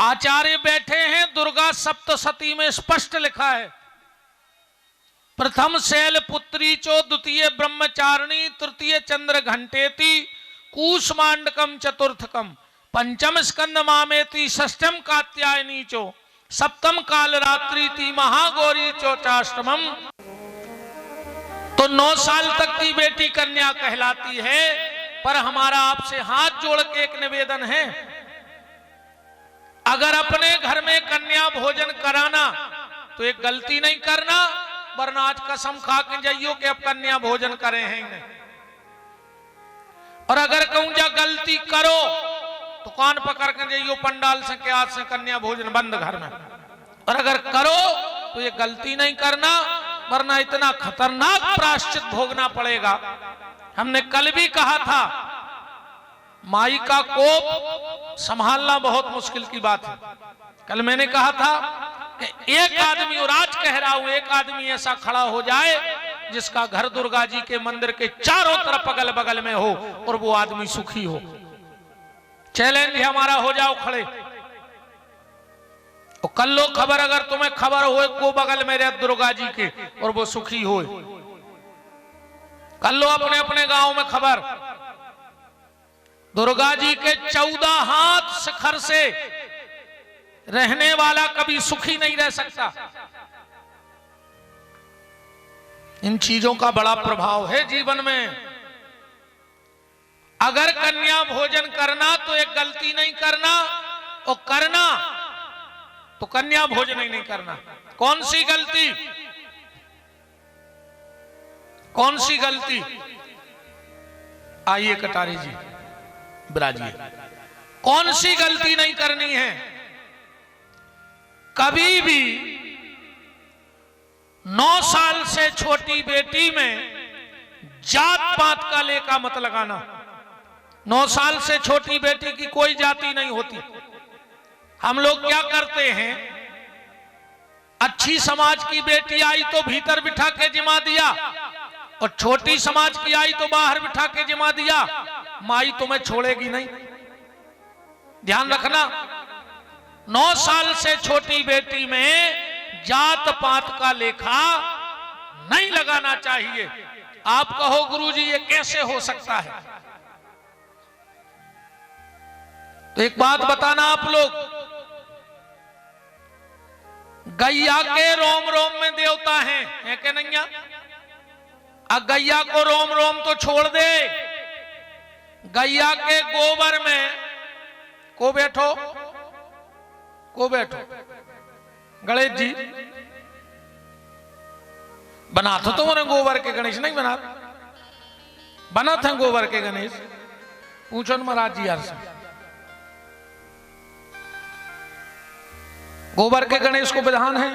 आचार्य बैठे हैं, दुर्गा सप्तशती में स्पष्ट लिखा है, प्रथम शैल पुत्री चो, द्वितीय ब्रह्मचारिणी, तृतीय चंद्र घंटेति, कूष्मांडकम चतुर्थकम, पंचम स्कंद मामेति, षष्ठम कात्यायनी चो, सप्तम काल रात्रि ती, महागौरी चौचाष्टमम। तो 9 साल तक की बेटी कन्या कहलाती है। पर हमारा आपसे हाथ जोड़ के एक निवेदन है, अगर अपने घर में कन्या भोजन कराना तो एक गलती नहीं करना, वरना आज कसम खा के जाइयो कि अब कन्या भोजन करे हैं। और अगर कहूं जा गलती करो तो कान पकड़ के जाइयो पंडाल से के आज से कन्या भोजन बंद घर में। और अगर करो तो ये गलती नहीं करना, वरना इतना खतरनाक प्रायश्चित भोगना पड़ेगा। हमने कल भी कहा था, माई का कोप संभालना बहुत मुश्किल की बात है। कल मैंने कहा था कि एक आदमी, और आज कह रहा हूं, एक आदमी ऐसा खड़ा हो जाए जिसका घर दुर्गा जी के मंदिर के चारों तरफ अगल बगल में हो और वो आदमी सुखी हो। चैलेंज हमारा, हो जाओ खड़े। और कल लो खबर, अगर तुम्हें खबर हो को बगल में रहे दुर्गा जी के और वो सुखी हो, कल लो अपने अपने गांव में खबर, दुर्गा जी के 14 हाथ शिखर से रहने वाला कभी सुखी नहीं रह सकता। इन चीजों का बड़ा प्रभाव है जीवन में। अगर कन्या भोजन करना तो एक गलती नहीं करना, और करना तो कन्या भोजन ही नहीं करना। कौन सी गलती? कौन सी गलती? आइए कटारी जी, बिराजिए। कौन सी गलती नहीं करनी है? कभी भी 9 साल से छोटी बेटी में जात पात का लेखा मत लगाना। 9 साल से छोटी बेटी की कोई जाति नहीं होती। हम लोग क्या करते हैं, अच्छी समाज की बेटी आई तो भीतर बिठा के जिमा दिया, और छोटी समाज की आई तो बाहर बिठा के जिमा दिया। माई तुम्हें छोड़ेगी नहीं, ध्यान रखना। 9 साल से छोटी बेटी में जात पात का लेखा नहीं लगाना चाहिए। आप कहो गुरुजी ये कैसे हो सकता है? तो एक बात बताना आप लोग, गैया के रोम रोम में देवता है कि नहीं? अब गैया को रोम रोम तो छोड़ दे, गैया के गोबर में को बैठो गणेश जी बना तो तुमने गोबर के गणेश नहीं बना थे गोबर के गणेश? पूछो न महाराज जी यार से, गोबर के गणेश को विधान है?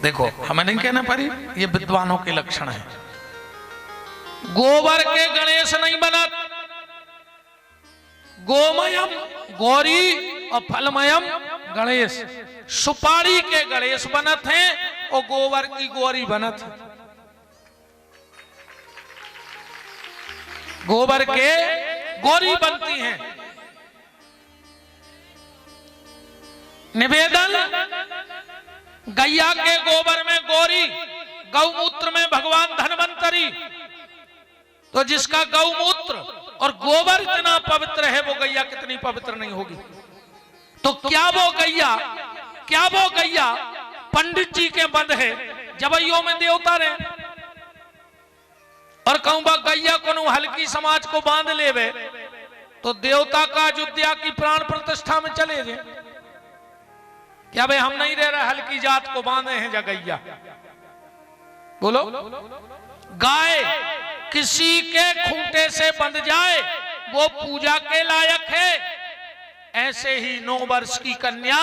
देखो हमें नहीं कहना पड़ी, ये विद्वानों के लक्षण है। गोबर के गणेश नहीं बनत, गोमयम गौरी और फलमयम गणेश। सुपारी के गणेश बनत हैं और गोबर की गौरी बनत है। गोबर के गौरी बनती हैं। निवेदन, गैया के गोबर में गौरी, गौमूत्र में भगवान धन्वंतरी। तो जिसका गौमूत्र और गोबर इतना पवित्र है, वो गैया कितनी पवित्र नहीं होगी? तो क्या वो गैया पंडित जी के बंद है, जबैयों में देवता रहे? और कहूं बा गैया को हल्की समाज को बांध लेवे तो देवता का अयोध्या की प्राण प्रतिष्ठा में चले जाए। क्या भाई हम नहीं रह रहे, हल्की जात को बांधे हैं जगैया? बोलो, गाय किसी के खूंटे से बंध जाए वो पूजा के लायक है। ऐसे ही 9 वर्ष की कन्या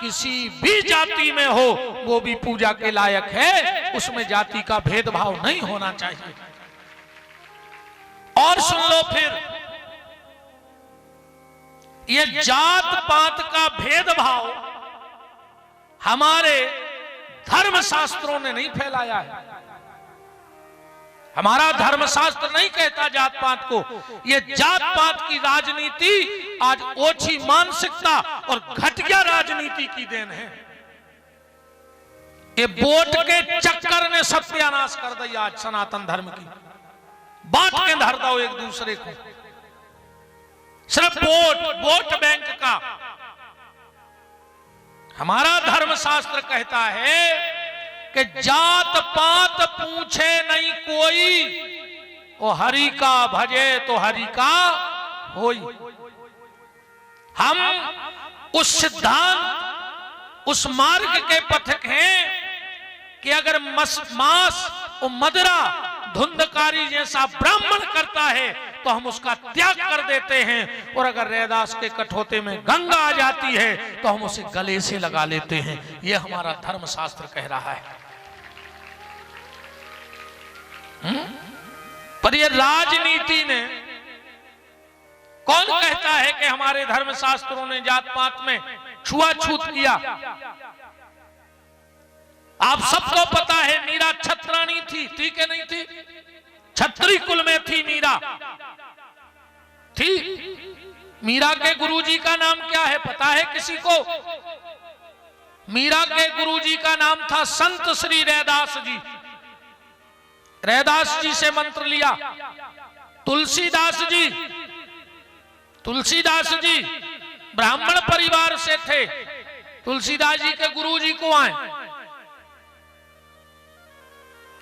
किसी भी जाति में हो वो भी पूजा के लायक है। उसमें जाति का भेदभाव नहीं होना चाहिए। और सुन लो फिर, ये जात पात का भेदभाव हमारे धर्म शास्त्रों ने नहीं फैलाया है। हमारा धर्मशास्त्र नहीं कहता जात पात को। ये जात पात की राजनीति आज ओछी मानसिकता और घटिया राजनीति की देन है। ये वोट के चक्कर ने सत्यानाश कर दिया आज सनातन धर्म की। बांट के धर दो एक दूसरे को, सिर्फ वोट बैंक का। हमारा धर्मशास्त्र कहता है कि जात पात पूछे नहीं कोई, वो हरि का भजे तो हरि का होई। हम उस सिद्धांत, उस मार्ग के पथिक हैं कि अगर मांस और मदिरा धुंधकारी जैसा ब्राह्मण करता है तो हम उसका त्याग कर देते हैं, और अगर रैदास के कठोते में गंगा आ जाती है तो हम उसे गले से लगा लेते हैं। यह हमारा धर्मशास्त्र कह रहा है। पर यह राजनीति ने, कौन कहता है कि हमारे धर्मशास्त्रों ने जात पात में छुआछूत किया? आप सबको पता है मीरा छत्राणी थी कि नहीं थी? छत्री कुल में थी मीरा, थी। मीरा के गुरुजी का नाम क्या है पता है किसी को? मीरा के गुरुजी का नाम था संत श्री रैदास जी। रैदास जी से मंत्र लिया। तुलसीदास जी ब्राह्मण परिवार से थे। तुलसीदास जी के गुरुजी को आए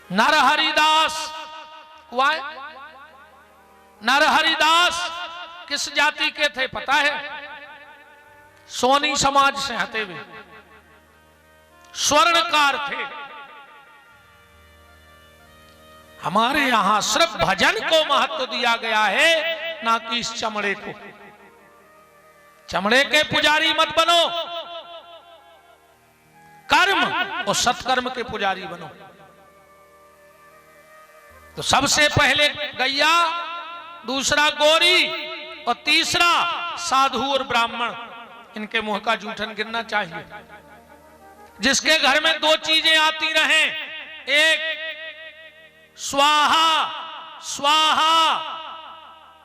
नरहरिदास को आए। नरहरिदास किस जाति के थे पता है? सोनी समाज से हटे हुए स्वर्णकार थे। हमारे यहां सिर्फ भजन को महत्व दिया गया है, ना कि इस चमड़े को। चमड़े के पुजारी मत बनो, कर्म और सत्कर्म के पुजारी बनो। तो सबसे पहले गैया, दूसरा गौरी और तीसरा साधु और ब्राह्मण। इनके मुंह का जूठन गिरना चाहिए। जिसके घर में दो चीजें आती रहें, एक स्वाहा स्वाहा,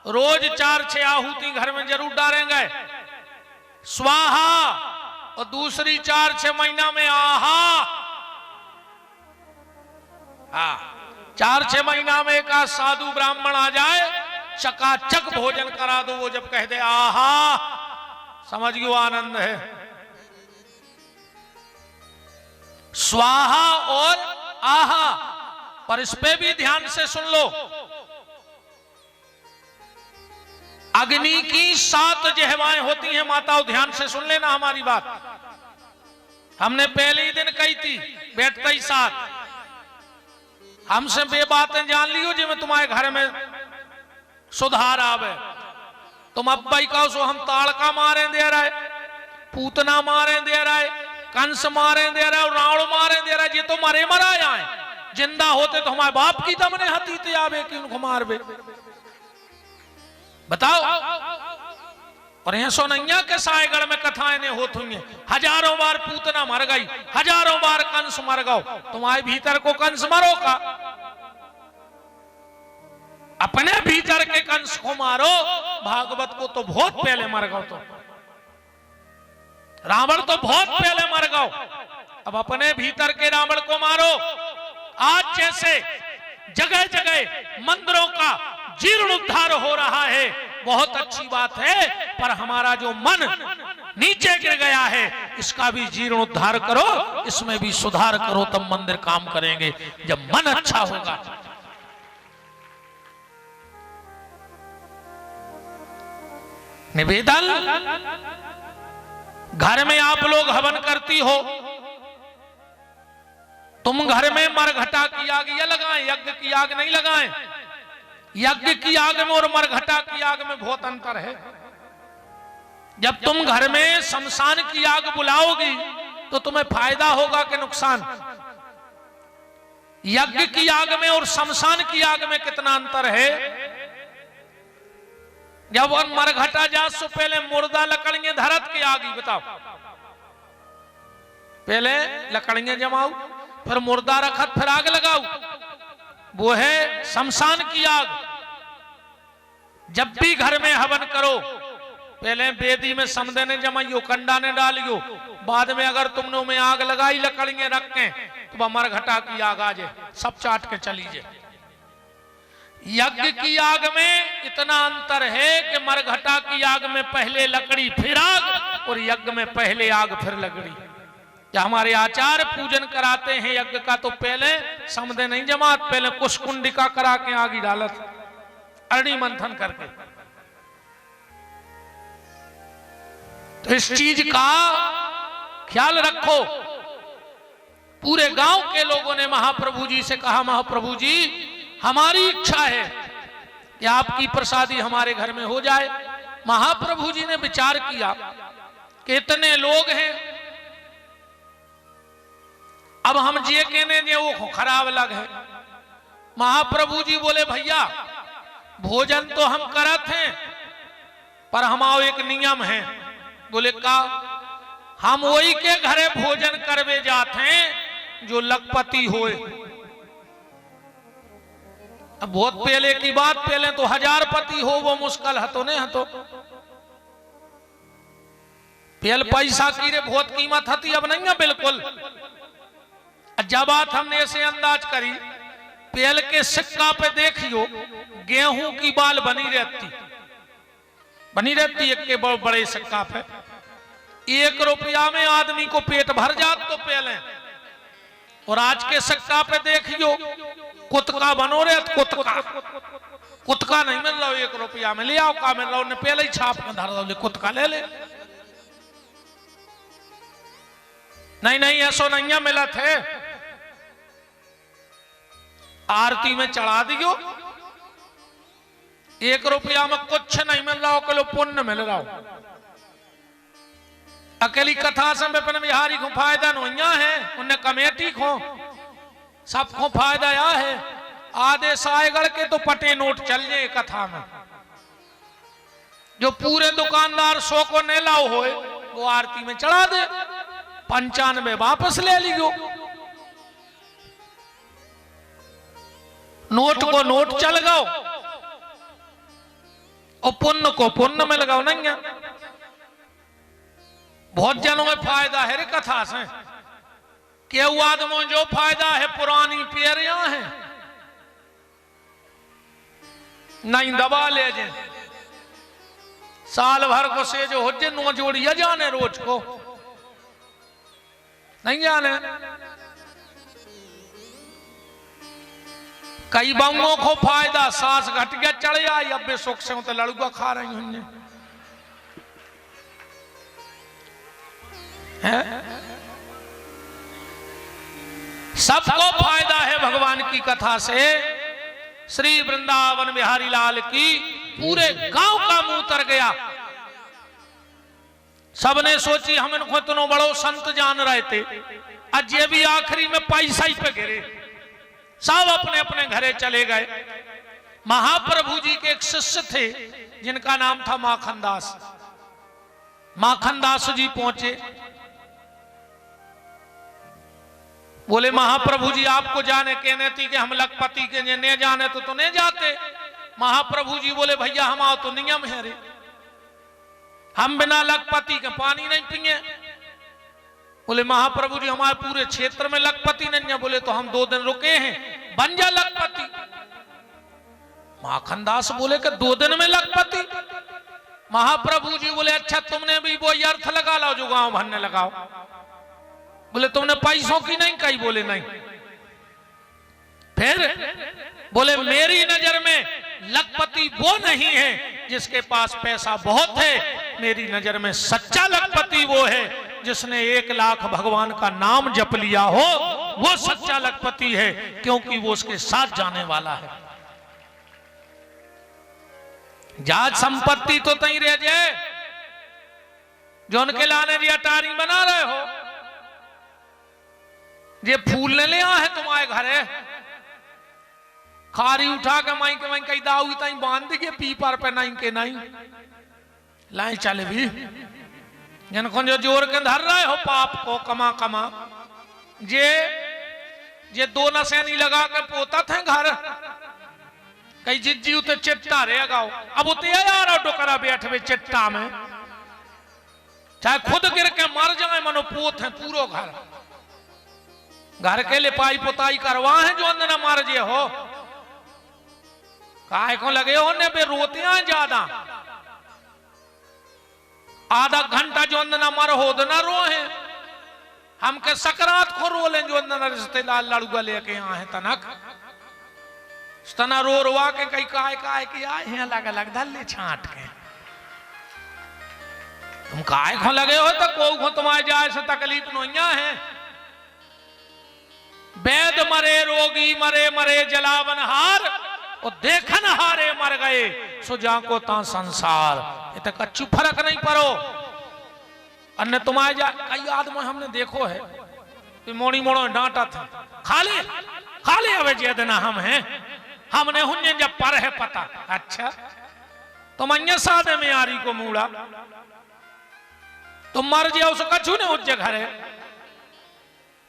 रोज 4-6 आहुति घर में जरूर डालेंगे, स्वाहा, और दूसरी 4-6 महीना में आहा। 4-6 महीना में एक साधु ब्राह्मण आ जाए, चकाचक भोजन करा दो। वो जब कह दे आहा, समझ गयो आनंद है। स्वाहा और आहा, पर इस पे भी ध्यान से सुन लो। अग्नि की 7 जिह्वाएं होती हैं माताओं, ध्यान से सुन लेना हमारी बात। हमने पहले ही दिन कही थी बैठते ही साथ। हमसे बे बातें जान लियो जिसमें तुम्हारे घर में सुधार आवे। तुम अब भाई कहो सो हम ताड़का मारे दे रहे, पूतना मारे दे रहे, कंस मारे दे रहे और रावण मारे दे रहे। ये तो मरे मरा आए, जिंदा होते तो हमारे बाप की दम ने हतीते आवे कि उनको मारबे। बताओ। और यह सोनैया के सायगढ़ में कथाएं ने होत हुई हैं। हजारों बार पूतना मर गई, हजारों बार कंस मर गओ। तुम्हारे भीतर को कंस मरो का? अपने भीतर के कंस को मारो। भागवत को तो बहुत पहले मर गओ। तो रावण तो बहुत पहले मर गओ, अब अपने भीतर के रावण को मारो। आज जैसे जगह जगह मंदिरों का जीर्णोद्धार हो रहा है, बहुत अच्छी बात है, पर हमारा जो मन नीचे गिर गया है इसका भी जीर्णोद्धार करो, इसमें भी सुधार करो, तब मंदिर काम करेंगे। जब मन अच्छा होगा। निवेदन, घर में आप लोग हवन करती हो, तुम घर में मरघटा की आग ये लगाएं, यज्ञ की आग नहीं लगाएं। यज्ञ की आग में और मरघटा की आग में बहुत अंतर है। जब तुम घर में शमशान की आग बुलाओगी तो तुम्हें फायदा होगा कि नुकसान? यज्ञ की आग में और शमशान की आग में कितना अंतर है। जब वो मरघटा जा सो पहले मुर्दा लकड़ियां धरत की आगी, बताओ। पहले लकड़ियां जमाओ, फिर मुर्दा रखत, फिर आग लगाओ। वो है शमशान की आग। जब भी घर में हवन करो, पहले बेदी में समदे ने जमाइयो, कंडा ने डालियो, बाद में अगर तुमने में आग लगाई लकड़ियां रख के तो वह मरघटा की आग आ जाए, सब चाट के चली जाए। यज्ञ की आग में इतना अंतर है कि मरघटा की आग में पहले लकड़ी फिर आग, और यज्ञ में पहले आग फिर लकड़ी। क्या हमारे आचार्य पूजन कराते हैं यज्ञ का, तो पहले समदे नहीं जमात, पहले कुशकुंडिका करा के आग ही डालत, अरणी मंथन करके। तो इस चीज का ख्याल रखो। पूरे गांव के लोगों ने महाप्रभु जी से कहा, महाप्रभु जी हमारी इच्छा है कि आपकी प्रसादी हमारे घर में हो जाए। महाप्रभु जी ने विचार किया कि इतने लोग हैं, अब हम जे कहने दे वो खराब लग है। महाप्रभु जी बोले भैया भोजन तो हम करत हैं, पर हमारा एक नियम है। बोले का? हम वही के घरे भोजन करवे जाते हैं जो लखपति होए। अब बहुत पहले की बात, पहले तो 1000 पति हो वो मुश्किल हतो ने हतो, पहले पैसा की रे बहुत कीमत थी, अब नहीं है बिल्कुल। जब बात हमने ऐसे अंदाज करी, पहले के सिक्का पे देखियो गेहूं की बाल बनी रहती एक के बड़े सिक्का पे। 1 रुपया में आदमी को पेट भर जात तो पहले, और आज के सिक्का पे देखियो कुतका बनो रे, कुतका नहीं मिल रहा 1 रुपया में, ले आओ का मिल रहा, उन्हें पहले ही छाप में धर दो, कुतका ले ले। नहीं ऐसो नहीं मिला थे, आरती में चढ़ा दियो, 1 रुपया में कुछ नहीं मिल रहा, किलो पुण्य मिल रहा। अकेली कथा से विपिन बिहारी को फायदा नहीं है, उन्हें कमेटी को सबको फायदा या है। आधे सायगढ़ के तो पटे नोट चल जाए कथा में, जो पूरे दुकानदार 100 को नहीं लाओ होए वो आरती में चढ़ा दे, 95 वापस ले लियो। नोट को नोट चल गओ और पुण्य को पुण्य में लगाओ। नहीं है, बहुत जनों में फायदा है रे कथा से, केहू आदमों जो फायदा है पुरानी पेरिया है, नहीं दबा ले जे साल भर को से जो हो जे 9 जोड़िया जाने रोज को नहीं जाने। कई बंगों को फायदा, सास घट गया चढ़ आई, अब सुख से तो लड़ुआ खा रही हूं है। सबको फायदा है भगवान की कथा से। श्री वृंदावन बिहारी लाल की पूरे गांव का मुंह उतर गया। सबने सोची हम इनको इतना बड़ो संत जान रहे थे, आज ये भी आखिरी में पैसा ही पे गिरे, सब अपने अपने घरे चले गए। महाप्रभु जी के एक शिष्य थे जिनका नाम था माखनदास। माखनदास जी पहुंचे, बोले महाप्रभु जी आपको जाने कहने थी कि हम लखपति के नहीं जाने तो नहीं जाते। महाप्रभु जी बोले भैया हम आओ तो नियम है रे, हम बिना लखपति के पानी नहीं पिए। बोले महाप्रभु जी हमारे पूरे क्षेत्र में लखपति नहीं है। बोले तो हम 2 दिन रुके हैं, बन जा लखपति। माखनदास बोले कि 2 दिन में लखपति? महाप्रभु जी बोले अच्छा तुमने भी वो अर्थ लगा लो जो गांव भरने लगाओ। बोले तुमने पैसों की नहीं कही? बोले नहीं। फिर बोले मेरी नजर में लखपति वो नहीं है जिसके पास पैसा बहुत है, मेरी नजर में सच्चा लखपति वो है जिसने 1 लाख भगवान का नाम जप लिया हो, वो सच्चा लखपति है, क्योंकि वो उसके साथ जाने वाला है। जात संपत्ति तो तई रह जाए, जो उनके लाने जी अटारी बना रहे हो, ये फूल ले लिया है तुम्हारे घरे, खारी उठा के माई के कई दाऊ ताई बांध दिए पीपर पे नहीं के नहीं लाई चले भी। जिनको जो जोर के धर रहे हो पाप को कमा कमा, जे ये दो नसैनी लगा के पोता थे घर कई जिज्जी उते चिट्टा रे गाओ अब उते यार डोकरा बैठवे चिट्टा में चाहे खुद गिर के मर जाए मनो पोत है पूरो घर के लिपाई पुताई करवा है जो अंदर न मर जे हो काहे को लगे होने पे रोतियां ज्यादा आधा घंटा जो अंदर न मर हो न रो है हम के सकरात को रो लें जो अंदर रिश्तेदार लड़ुआ लेके आए तनक तना रो रोवा के कई काहे कि आए हैं अलग अलग धल्ले छांट के तुम काहे को लगे हो तो को तुम्हारे जाए से तकलीफ नोइया है वैद मरे रोगी मरे मरे जलावन हार और देखन हारे मर गए सो जाको ता संसार ये तो कच्चू फर्क नहीं पड़ो अन्य तुम्हारे जा कई आदमी हमने देखो है कि मोड़ी मोड़ो डांटा था खाली अवे जेदना हम हैं हमने हुन्ने जब पर है पता अच्छा तुम अन्य सादे में यारी को मूड़ा तुम मर जाओ उसको कछु ने उस जगह है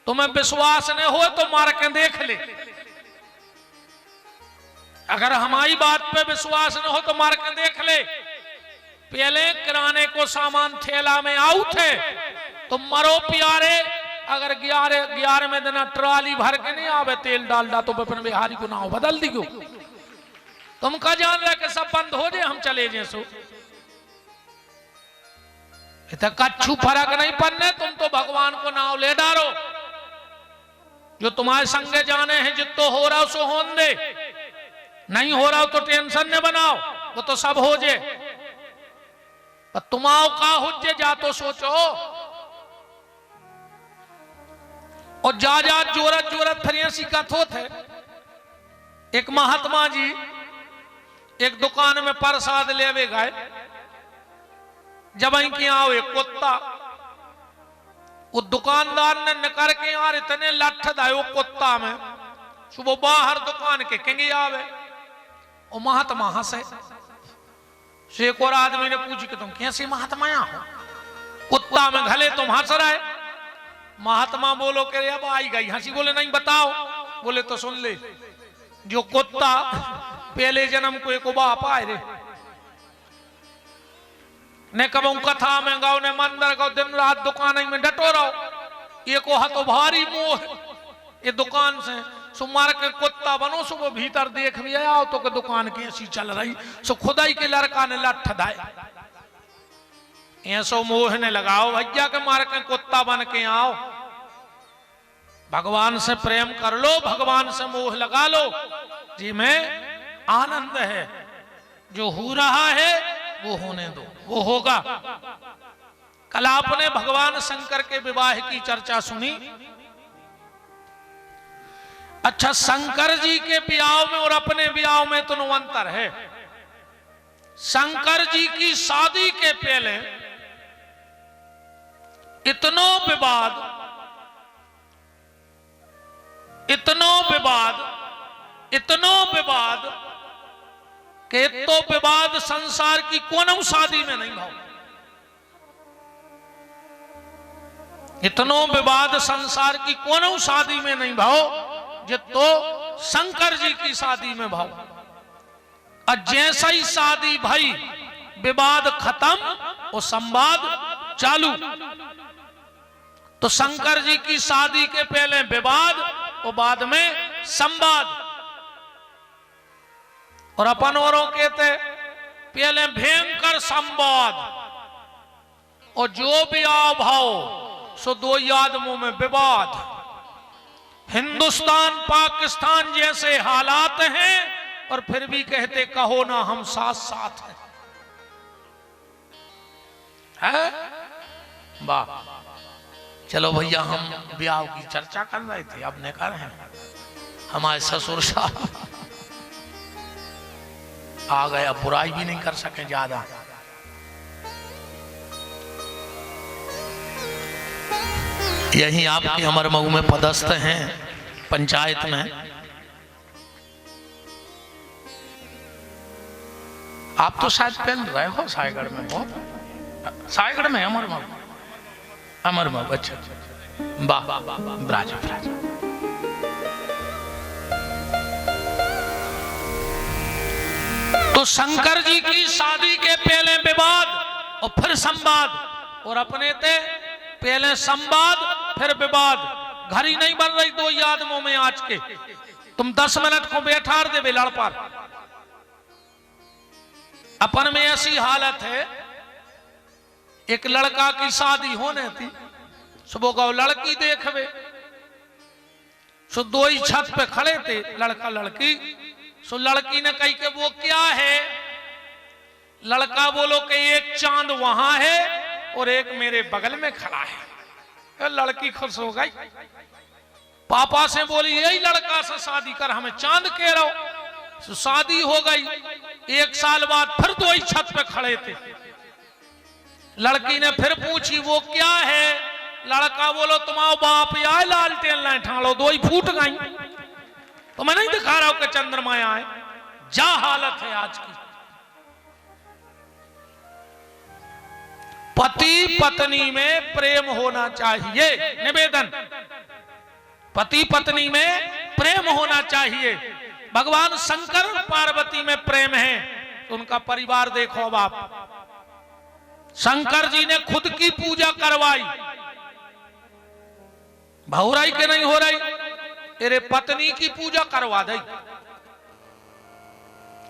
तुम्हें विश्वास नहीं हो तो मार के देख ले अगर हमारी बात पे विश्वास न हो तो मार के देख ले पहले किराने को सामान थैला में आऊ थे तुम मरो प्यारे अगर 11 में देना ट्राली भर के नहीं आवे तेल डालदा तो अपन बिहारी को नाव बदल दी क्यों तुम का जान रहे कि सब बंद हो जाए हम चले जाए सो इतना कच्छु फर्क नहीं पड़ने तुम तो भगवान को नाव ले डालो जो तुम्हारे संगे जाने हैं जितो हो रहा सो होन दे नहीं हो रहा तो टेंशन न बनाओ वो तो सब हो जाए पर तुमाओ का हो जा तो सोचो और जा जोरत फरियासी का थोत है एक महात्मा जी एक दुकान में प्रसाद लेवे गए जब इनकी आओ एक कुत्ता वो दुकानदार ने निकर के यार इतने लठ दायो कुत्ता में सुबह बाहर दुकान के केंगे आवे और महात्मा हंसे एक और आदमी ने पूछी कि तुम कैसे महात्मा हो कुत्ता में घले तुम हंस रहे महात्मा बोलो कि अब आई गई हंसी बोले नहीं बताओ बोले तो सुन ले जो कुत्ता पहले जन्म को एक बाप आए रे ने कबू कथा में गाओ ने मंदिर गाओ दिन रात दुकान में डटो रहो ये को हतो भारी मोह ये दुकान से सुमार के कुत्ता बनो सो वो भीतर देख भी आओ तो के दुकान की ऐसी चल रही सो खुदाई के लड़का ने लठ दाए ऐसो मोह ने लगाओ भैया के मार के कुत्ता बन के आओ भगवान से प्रेम कर लो भगवान से मोह लगा लो जी में आनंद है जो हो रहा है वो होने दो वो होगा कल आपने भगवान शंकर के विवाह की चर्चा सुनी अच्छा शंकर जी के ब्याह में और अपने ब्याह में तो अंतर है शंकर जी की शादी के पहले इतनो विवाद के तो विवाद संसार की कोनों शादी में नहीं भाव इतनो विवाद संसार की कोनों शादी में नहीं भाव तो शंकर जी की शादी में भाव और जैसा ही शादी भाई विवाद खत्म और संवाद चालू तो शंकर जी की शादी के पहले विवाद और बाद में संवाद और अपन औरों कहते पहले भयंकर संवाद और जो भी भाव सो दो आदमों में विवाद हिंदुस्तान पाकिस्तान जैसे हालात हैं और फिर भी कहते कहो ना हम साथ साथ हैं वाह चलो भैया हम ब्याह की चर्चा कर रहे थे अब ने कर हैं हमारे ससुर साहब आ गए अब बुराई भी नहीं कर सके ज्यादा यही आपके अमर मऊ में पदस्थ हैं पंचायत में आप तो शायद पहन रहे हो सायगढ़ में बहुत सायगढ़ में अमर मऊ अच्छा वाह ब्राज तो शंकर जी की शादी के पहले विवाद और फिर संवाद, और अपने थे पहले संवाद फिर विवाद। घड़ी नहीं बन रही दो आदमों में आज के, तुम 10 मिनट को बैठार दे लड़ पार। अपन में ऐसी हालत है, एक लड़का की शादी होने थी, सुबह को लड़की देखवे, सो दो ही छत पे खड़े थे लड़का लड़की। सो लड़की ने कही कि वो क्या है, लड़का बोलो कि एक चांद वहां है और एक मेरे बगल में खड़ा है। लड़की खुश हो गई, पापा से बोली यही लड़का से शादी कर, हमें चांद कह रहा हो। सो शादी हो गई। 1 साल बाद फिर दो ही छत पे खड़े थे। लड़की ने फिर पूछी वो क्या है, लड़का बोलो तुम्हारा बाप या लालटेन लाए ठाड़ो, दो ही फूट गई। तो मैं नहीं दिखा रहा हूं कि चंद्रमा आए। जा हालत है आज की। पति पत्नी में प्रेम होना चाहिए, निवेदन, पति पत्नी में प्रेम होना चाहिए। भगवान शंकर पार्वती में प्रेम है तो उनका परिवार देखो। अब आप शंकर जी ने खुद की पूजा करवाई, बहुराई के नहीं हो रही, तेरे पत्नी की पूजा करवा दे।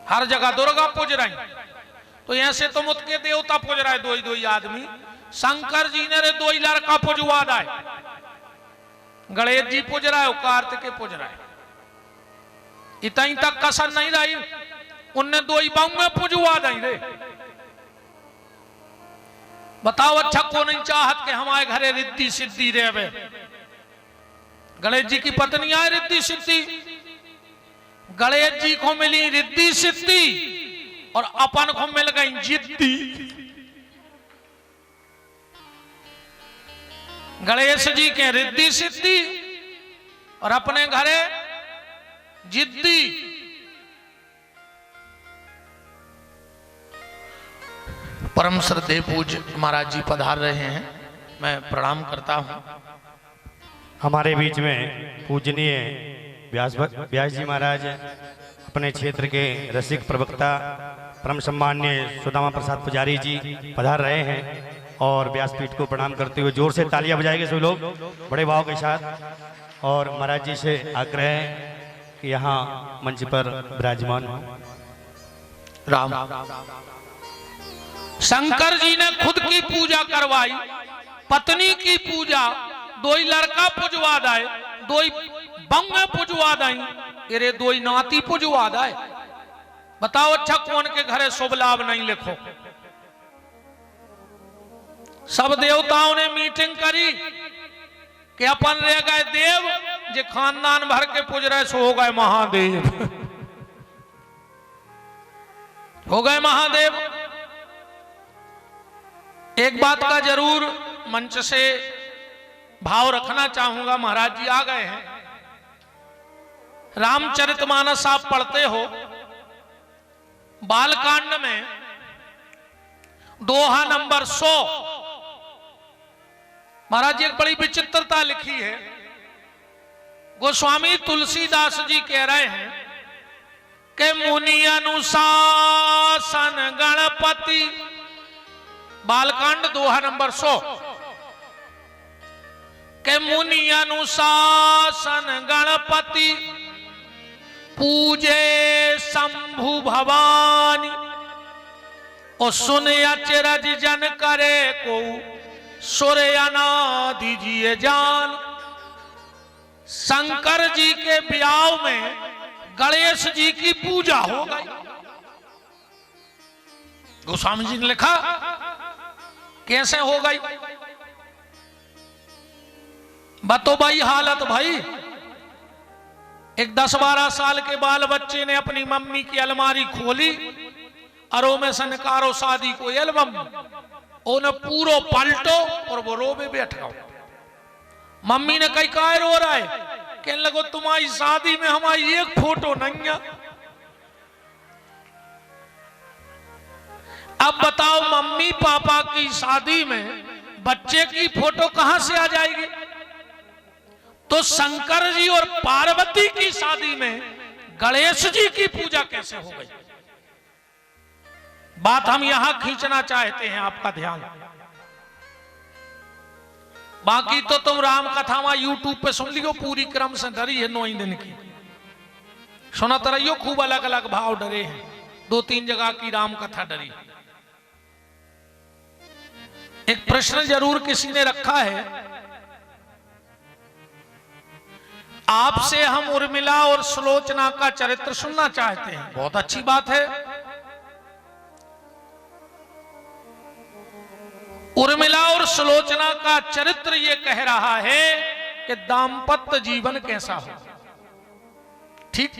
हर जगह दुर्गा पूज रही, तो ऐसे तो मुत के देवता पूज रहा है दो ही आदमी। शंकर जी ने रे 2 ही लड़का पूजवा दाए, गणेश जी पूज रहा है, कार्तिक पूज रहा है। इतनी तक कसर नहीं रही, उनने 2 ही बाऊ में पूजवा दी रे। बताओ अच्छा को नहीं चाहत कि हमारे घरे रिद्धि सिद्धि रहे। गणेश जी की पत्नी आए रिद्धि सिद्धि, गणेश जी को मिली रिद्धि सिद्धि और अपन को मिल गई जिद्दी। गणेश जी के रिद्धि सिद्धि और अपने घरे जिद्दी। परम श्रद्धेय पूज्य महाराज जी पधार रहे हैं, मैं प्रणाम करता हूं। हमारे बीच में पूजनीय व्यास जी महाराज अपने क्षेत्र के रसिक प्रवक्ता परम सम्मान्य सुदामा प्रसाद पुजारी जी पधार रहे हैं, और व्यासपीठ को प्रणाम करते हुए जोर से तालियां बजाएंगे सभी लोग बड़े भाव के साथ। और महाराज जी से आग्रह है कि यहाँ मंच पर विराजमान हो। राम शंकर जी ने खुद की पूजा करवाई, पत्नी की पूजा 2 ही लड़का पुजवा दाए, 2 ही बंगे पुजवा दाई, तेरे 2 ही नाती पुजवा दाए। बताओ अच्छा कौन के घरे शुभ लाभ नहीं लिखो। सब देवताओं ने मीटिंग करी कि अपन रह गए देव, जे खानदान भर के पूज रहे सो हो गए महादेव, हो गए महादेव। एक बात का जरूर मंच से भाव रखना चाहूंगा, महाराज जी आ गए हैं। रामचरितमानस आप पढ़ते हो, बालकांड में दोहा नंबर 100 महाराज जी एक बड़ी विचित्रता लिखी है। गोस्वामी तुलसीदास जी कह रहे हैं कि मुनि अनुशासन गणपति, बालकांड दोहा नंबर 100, के मुनि अनुशासन गणपति पूजे शंभु भवानी, और सुन अचरज जन करे को सूर्य अनादि जिए जान। शंकर जी के ब्याह में गणेश जी की पूजा हो गई। गोस्वामी जी ने लिखा कैसे हो गई, बतो भाई हालत भाई। एक 10-12 साल के बाल बच्चे ने अपनी मम्मी की अलमारी खोली, अरो में से निकारो शादी को एल्बम, उन्हें पूरो पलटो और वो रोबे बैठ गया। मम्मी ने कही काय रो रहा है, कहने लगो तुम्हारी शादी में हमारी एक फोटो नहीं है। अब बताओ मम्मी पापा की शादी में बच्चे की फोटो कहां से आ जाएगी। तो शंकर जी और पार्वती की शादी में गणेश जी की पूजा कैसे हो गई। बात हम यहां खींचना चाहते हैं आपका ध्यान। बाकी तो तुम राम कथा में यूट्यूब पे सुन लियो, पूरी क्रम से डरी है 9 दिन की, सुनत रहियो, खूब अलग अलग भाव डरे हैं, 2-3 जगह की राम कथा डरी। एक प्रश्न जरूर किसी ने रखा है, आपसे हम उर्मिला और सुलोचना का चरित्र सुनना चाहते हैं। बहुत अच्छी बात है। उर्मिला और सुलोचना का चरित्र ये कह रहा है कि दाम्पत्य जीवन कैसा हो। ठीक।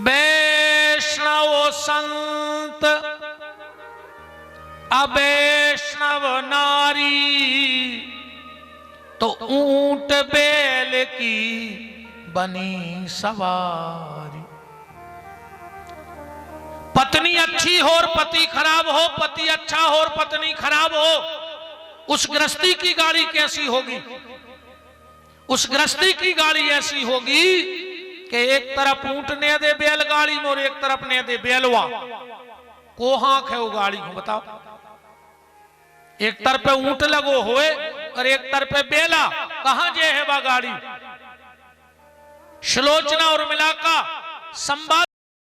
वैष्णव संत अवैष्णव नारी, तो ऊंट बैल की बनी सवारी। पत्नी अच्छी हो और पति खराब हो, पति अच्छा हो और पत्नी खराब हो, उस गृहस्थी की गाड़ी कैसी होगी? उस गृहस्थी की गाड़ी ऐसी होगी कि एक तरफ ऊंट ने दे बैलगाड़ी में और एक तरफ ने दे बैलवा। कोहाक है वो गाड़ी को, बताओ। एक तरफ पे ऊंट लगो होए और एक तरफ पे बेला, कहां जे है वह गाड़ी? सुलोचना और उर्मिला का संवाद